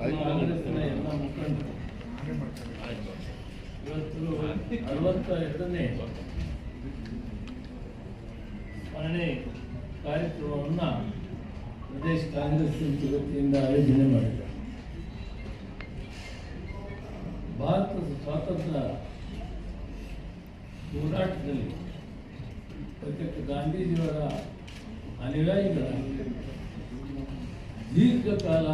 ಮತ್ತು ಕಾಂಗ್ರೆಸ್ಸಿನ ಎಲ್ಲ ಮುಖಂಡರು ಇವತ್ತು 62ನೇ ಸ್ಮರಣೆ ಕಾರ್ಯಕ್ರಮವನ್ನು ಪ್ರದೇಶ ಕಾಂಗ್ರೆಸ್ ಸಮಿತಿ ವತಿಯಿಂದ ಆಯೋಜನೆ ಮಾಡಿದ್ದಾರೆ. ಭಾರತದ ಸ್ವಾತಂತ್ರ್ಯ ಹೋರಾಟದಲ್ಲಿ ಗಾಂಧೀಜಿಯವರ ಅನುಯಾಯಿಗಳಾಗಿ ದೀರ್ಘಕಾಲ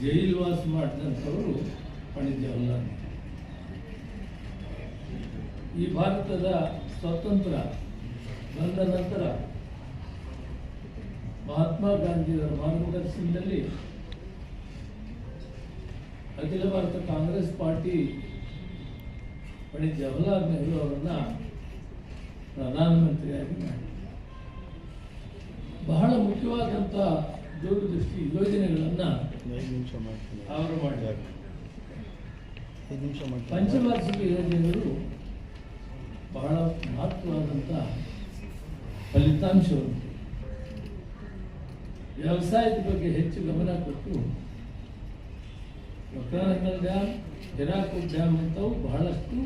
ಜೈಲುವಾಸ ಮಾಡಿದಂಥವರು ಪಂಡಿತ್ ಜವಾಹರ್ಲಾಲ್ ನೆಹರು. ಈ ಭಾರತದ ಸ್ವಾತಂತ್ರ್ಯ ಬಂದ ನಂತರ ಮಹಾತ್ಮ ಗಾಂಧಿಯವರ ಮಾರ್ಗದರ್ಶನದಲ್ಲಿ ಅಖಿಲ ಭಾರತ ಕಾಂಗ್ರೆಸ್ ಪಾರ್ಟಿ ಪಂಡಿತ್ ಜವಾಹರ್ಲಾಲ್ ನೆಹರು ಅವರನ್ನು ಪ್ರಧಾನಮಂತ್ರಿಯಾಗಿ ಮಾಡಿ ಬಹಳ ಮುಖ್ಯವಾದಂಥ ದೂರದೃಷ್ಟಿ ಯೋಜನೆಗಳನ್ನು ಅವರು ಮಾಡಿದ್ದಾರೆ. ಪಂಚವಾರ್ಷಿಕ ಯೋಜನೆಗಳು ಬಹಳ ಮಹತ್ವವಾದಂಥ ಫಲಿತಾಂಶವನ್ನು ವ್ಯವಸಾಯದ ಬಗ್ಗೆ ಹೆಚ್ಚು ಗಮನ ಕೊಟ್ಟು ವಕ್ರಾನಂಗಲ್ ಡ್ಯಾಮ್, ಹಿರಾಕೂಡ್ ಡ್ಯಾಮ್ ಅಂತವು ಬಹಳಷ್ಟು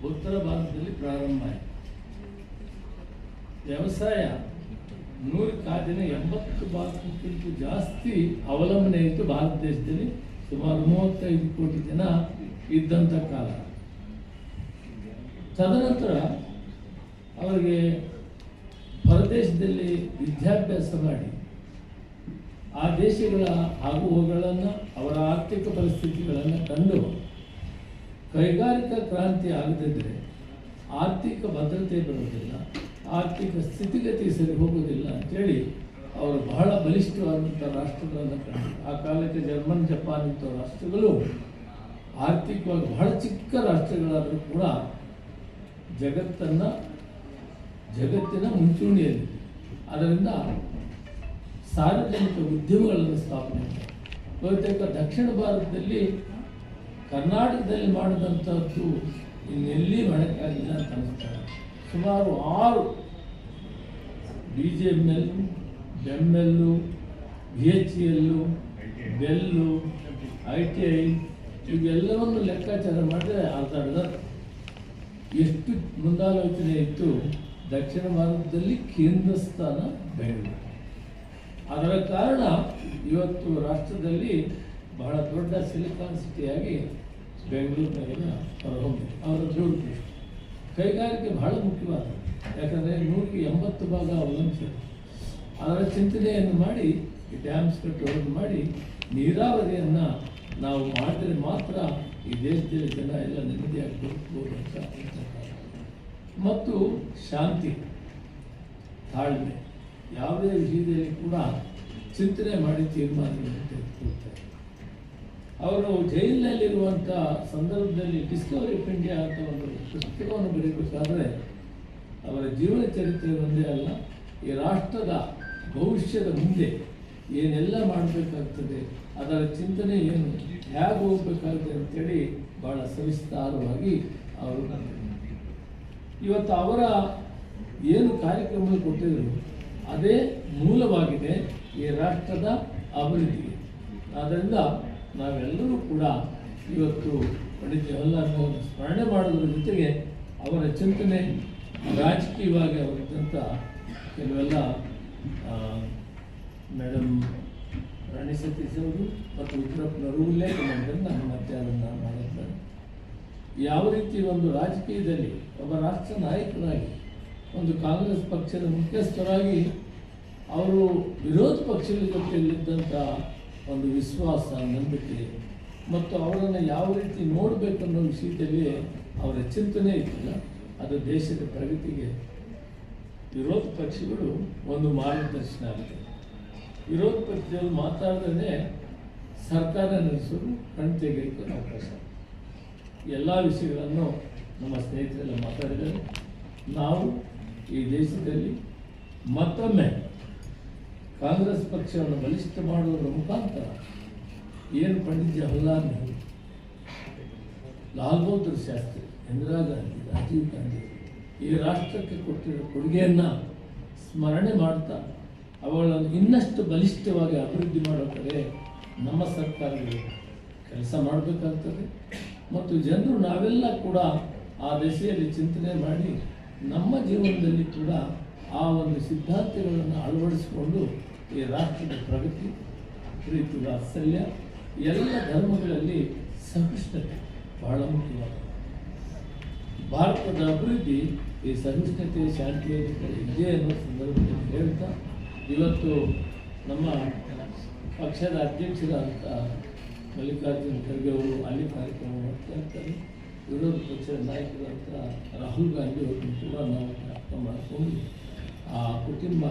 ಉತ್ತರ ಭಾರತದಲ್ಲಿ ಪ್ರಾರಂಭ ಆಯಿತು. ವ್ಯವಸಾಯ 100 80% ಜಾಸ್ತಿ ಅವಲಂಬನೆ ಇತ್ತು ಭಾರತ ದೇಶದಲ್ಲಿ. ಸುಮಾರು 35 ಕೋಟಿ ಜನ ಇದ್ದಂಥ ಕಾಲ. ತದನಂತರ ಅವರಿಗೆ ಹೊರದೇಶದಲ್ಲಿ ವಿದ್ಯಾಭ್ಯಾಸ ಮಾಡಿ ಆ ದೇಶಗಳ ಆಗುಹೋಗುಗಳನ್ನು, ಅವರ ಆರ್ಥಿಕ ಪರಿಸ್ಥಿತಿಗಳನ್ನು ಕಂಡು ಕೈಗಾರಿಕಾ ಕ್ರಾಂತಿ ಆಗದಿದ್ದರೆ ಆರ್ಥಿಕ ಭದ್ರತೆ ಬರುವುದಿಲ್ಲ, ಆರ್ಥಿಕ ಸ್ಥಿತಿಗತಿ ಸರಿ ಹೋಗುವುದಿಲ್ಲ ಅಂತೇಳಿ ಅವರು ಬಹಳ ಬಲಿಷ್ಠವಾದಂಥ ರಾಷ್ಟ್ರಗಳನ್ನು ಕಂಡು, ಆ ಕಾಲಕ್ಕೆ ಜರ್ಮನ್, ಜಪಾನ್ ಇಂಥ ರಾಷ್ಟ್ರಗಳು ಆರ್ಥಿಕವಾಗಿ ಬಹಳ ಚಿಕ್ಕ ರಾಷ್ಟ್ರಗಳಾದರೂ ಕೂಡ ಜಗತ್ತಿನ ಮುಂಚೂಣಿಯಲ್ಲಿ. ಅದರಿಂದ ಸಾರ್ವಜನಿಕ ಉದ್ಯಮಗಳನ್ನು ಸ್ಥಾಪನೆ ಮಾಡಿ ಬಹುತೇಕ ದಕ್ಷಿಣ ಭಾರತದಲ್ಲಿ ಕರ್ನಾಟಕದಲ್ಲಿ ಮಾಡಿದಂಥದ್ದು ಇನ್ನೆಲ್ಲಿ ಮಾಡೋಕ್ಕಾಗಿಲ್ಲ ಅಂತ ಅನಿಸ್ತಾರೆ. ಸುಮಾರು 6 BJML, BEML, BHEL, BEL, ITI ಇವೆಲ್ಲವನ್ನು ಲೆಕ್ಕಾಚಾರ ಮಾಡಿದ್ರೆ ಅರ್ಧ ಎಷ್ಟು ಮುಂದಾಲೋಚನೆ ಇತ್ತು. ದಕ್ಷಿಣ ಭಾರತದಲ್ಲಿ ಕೇಂದ್ರ ಸ್ಥಾನ ಬೆಂಗಳೂರು. ಅದರ ಕಾರಣ ಇವತ್ತು ರಾಷ್ಟ್ರದಲ್ಲಿ ಬಹಳ ದೊಡ್ಡ ಸಿಲಿಕಾನ್ ಸಿಟಿಯಾಗಿ ಬೆಂಗಳೂರಿನ ಹೊರಹೊಮ್ಮಿದೆ. ಅವರ ದೂರದೃಷ್ಟಿ ಕೈಗಾರಿಕೆ ಬಹಳ ಮುಖ್ಯವಾದ, ಯಾಕಂದರೆ 180% ಅವಲಂಬಿಸಿದೆ. ಅದರ ಚಿಂತನೆಯನ್ನು ಮಾಡಿ ಈ ಡ್ಯಾಮ್ಸ್ ಕಟ್ಟುವನ್ನು ಮಾಡಿ ನೀರಾವರಿಯನ್ನು ನಾವು ಮಾಡಿದರೆ ಮಾತ್ರ ಈ ದೇಶದಲ್ಲಿ ಜನ ಎಲ್ಲ ನೆಮ್ಮದಿಯಾಗಿ ಬದುಕಬಹುದು ಅಂತ. ಮತ್ತು ಶಾಂತಿ, ತಾಳ್ಮೆ, ಯಾವುದೇ ವಿಷಯದಲ್ಲಿ ಕೂಡ ಚಿಂತನೆ ಮಾಡಿ ತೀರ್ಮಾನಗಳನ್ನು ತೆಗೆದುಕೊಳ್ತಾರೆ. ಅವರು ಜೈಲಿನಲ್ಲಿರುವಂಥ ಸಂದರ್ಭದಲ್ಲಿ ಡಿಸ್ಕವರಿ ಆಫ್ ಇಂಡಿಯಾ ಅಂತ ಒಂದು ಪುಸ್ತಕವನ್ನು ಬರೀಬೇಕಾದ್ರೆ ಅವರ ಜೀವನ ಚರಿತ್ರೆ ಒಂದೇ ಅಲ್ಲ, ಈ ರಾಷ್ಟ್ರದ ಭವಿಷ್ಯದ ಮುಂದೆ ಏನೆಲ್ಲ ಮಾಡಬೇಕಾಗ್ತದೆ, ಅದರ ಚಿಂತನೆ ಏನು, ಹೇಗೆ ಹೋಗಬೇಕಾಗ್ತದೆ ಅಂತೇಳಿ ಭಾಳ ಸವಿಸ್ತಾರವಾಗಿ ಅವರು ಇವತ್ತು ಅವರ ಏನು ಕಾರ್ಯಕ್ರಮ ಕೊಟ್ಟಿದ್ರು ಅದೇ ಮೂಲವಾಗಿದೆ ಈ ರಾಷ್ಟ್ರದ ಅಭಿವೃದ್ಧಿಗೆ. ಆದ್ದರಿಂದ ನಾವೆಲ್ಲರೂ ಕೂಡ ಇವತ್ತು ಪಂಡಿತ್ ಜವಾಹರ್ಲಾಲ್ ನೆಹರು ಸ್ಮರಣೆ ಮಾಡೋದ್ರ ಜೊತೆಗೆ ಅವರ ಚಿಂತನೆ ರಾಜಕೀಯವಾಗಿ ಅವರಿದ್ದಂಥ ಕೆಲವೆಲ್ಲ ಮೇಡಮ್ ರಾಣಿ ಸತೀಶ್ ಅವರು ಮತ್ತು ಉತ್ತರಪ್ಪನವರು ಉಲ್ಲೇಖ ಮಾಡಿದ್ರೆ ನಾನು ಮತ್ತೆ ಅದನ್ನು ಮಾಡಿದ್ದೇನೆ. ಯಾವ ರೀತಿ ಒಂದು ರಾಜಕೀಯದಲ್ಲಿ ಒಬ್ಬ ರಾಷ್ಟ್ರ ನಾಯಕರಾಗಿ, ಒಂದು ಕಾಂಗ್ರೆಸ್ ಪಕ್ಷದ ಮುಖ್ಯಸ್ಥರಾಗಿ ಅವರು ವಿರೋಧ ಪಕ್ಷಗಳ ಜೊತೆಯಲ್ಲಿದ್ದಂಥ ಒಂದು ವಿಶ್ವಾಸ, ನಂಬಿಕೆ ಮತ್ತು ಅವರನ್ನು ಯಾವ ರೀತಿ ನೋಡಬೇಕನ್ನೋ ವಿಷಯದಲ್ಲಿ ಅವರ ಚಿಂತನೆ ಇತ್ತಿಲ್ಲ. ಅದು ದೇಶದ ಪ್ರಗತಿಗೆ ವಿರೋಧ ಪಕ್ಷಗಳು ಒಂದು ಮಾರ್ಗದರ್ಶನ ಆಗಿದೆ. ವಿರೋಧ ಪಕ್ಷದಲ್ಲಿ ಮಾತಾಡಿದ್ರೆ ಸರ್ಕಾರ ನಡೆಸೋದು ಕಣ್ ತೆಗೆಯೋಕ್ಕೆ ಅವಕಾಶ. ಎಲ್ಲ ವಿಷಯಗಳನ್ನು ನಮ್ಮ ಸ್ನೇಹಿತರೆಲ್ಲ ಮಾತಾಡಿದರೆ ನಾವು ಈ ದೇಶದಲ್ಲಿ ಮತ್ತೊಮ್ಮೆ ಕಾಂಗ್ರೆಸ್ ಪಕ್ಷವನ್ನು ಬಲಿಷ್ಠ ಮಾಡುವುದರ ಮುಖಾಂತರ ಏನು ಪಂಡಿತ್ ಜವಾಹರ್ಲಾಲ್ ನೆಹರು, ಲಾಲ್ ಬಹದ್ದೂರ್ ಶಾಸ್ತ್ರಿ, ಇಂದಿರಾ ಗಾಂಧಿ, ರಾಜೀವ್ ಗಾಂಧಿ ಈ ರಾಷ್ಟ್ರಕ್ಕೆ ಕೊಟ್ಟಿರೋ ಕೊಡುಗೆಯನ್ನು ಸ್ಮರಣೆ ಮಾಡ್ತಾ ಅವುಗಳನ್ನು ಇನ್ನಷ್ಟು ಬಲಿಷ್ಠವಾಗಿ ಅಭಿವೃದ್ಧಿ ಮಾಡೋ ಕಡೆ ನಮ್ಮ ಸರ್ಕಾರಗಳು ಕೆಲಸ ಮಾಡಬೇಕಾಗ್ತದೆ ಮತ್ತು ಜನರು ನಾವೆಲ್ಲ ಕೂಡ ಆ ದಿಸೆಯಲ್ಲಿ ಚಿಂತನೆ ಮಾಡಿ ನಮ್ಮ ಜೀವನದಲ್ಲಿ ಕೂಡ ಆ ಒಂದು ಸಿದ್ಧಾಂತಗಳನ್ನು ಅಳವಡಿಸಿಕೊಂಡು ಈ ರಾಷ್ಟ್ರದ ಪ್ರಗತಿ, ಪ್ರೀತಿ, ವಾತ್ಸಲ್ಯ, ಎಲ್ಲ ಧರ್ಮಗಳಲ್ಲಿ ಸಹಿಷ್ಣುತೆ ಬಹಳ ಮುಖ್ಯವಾಗಿದೆ. ಭಾರತದ ಅಭಿವೃದ್ಧಿ ಈ ಸಹಿಷ್ಣುತೆ, ಶಾಂತಿ ಇದೆ ಅನ್ನೋ ಸಂದರ್ಭದಲ್ಲಿ ಹೇಳ್ತಾ, ಇವತ್ತು ನಮ್ಮ ಪಕ್ಷದ ಅಧ್ಯಕ್ಷರಾದಂಥ ಮಲ್ಲಿಕಾರ್ಜುನ ಖರ್ಗೆ ಅವರು ಅಲ್ಲಿ ಕಾರ್ಯಕ್ರಮ ಮಾಡ್ತಾ ಇರ್ತಾರೆ. ವಿರೋಧ ಪಕ್ಷದ ನಾಯಕರಾದಂಥ ರಾಹುಲ್ ಗಾಂಧಿ ಅವರನ್ನು ಕೂಡ ನಾವು ಜ್ಞಾಪಕ ಮಾಡಿಕೊಂಡು ಆ ಕುಟುಂಬ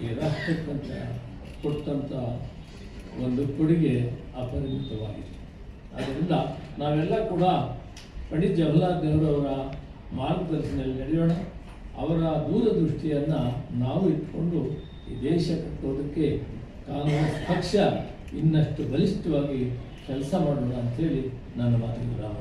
ಈ ರಾಷ್ಟ್ರಕ್ಕಂತ ಕೊಟ್ಟಂಥ ಒಂದು ಕೊಡುಗೆ ಅಪರಿಮಿತವಾಗಿದೆ. ಆದ್ದರಿಂದ ನಾವೆಲ್ಲ ಕೂಡ ಪಂಡಿತ್ ಜವಾಹರ್ಲಾಲ್ ನೆಹರು ಅವರ ಮಾರ್ಗದರ್ಶನದಲ್ಲಿ ನಡೆಯೋಣ. ಅವರ ದೂರದೃಷ್ಟಿಯನ್ನು ನಾವು ಇಟ್ಕೊಂಡು ಈ ದೇಶ ಕಟ್ಟೋದಕ್ಕೆ ಕಾಂಗ್ರೆಸ್ ಪಕ್ಷ ಇನ್ನಷ್ಟು ಬಲಿಷ್ಠವಾಗಿ ಕೆಲಸ ಮಾಡೋಣ ಅಂಥೇಳಿ ನನ್ನ ಮಾತಿಗೆ ವಿರಾಮ.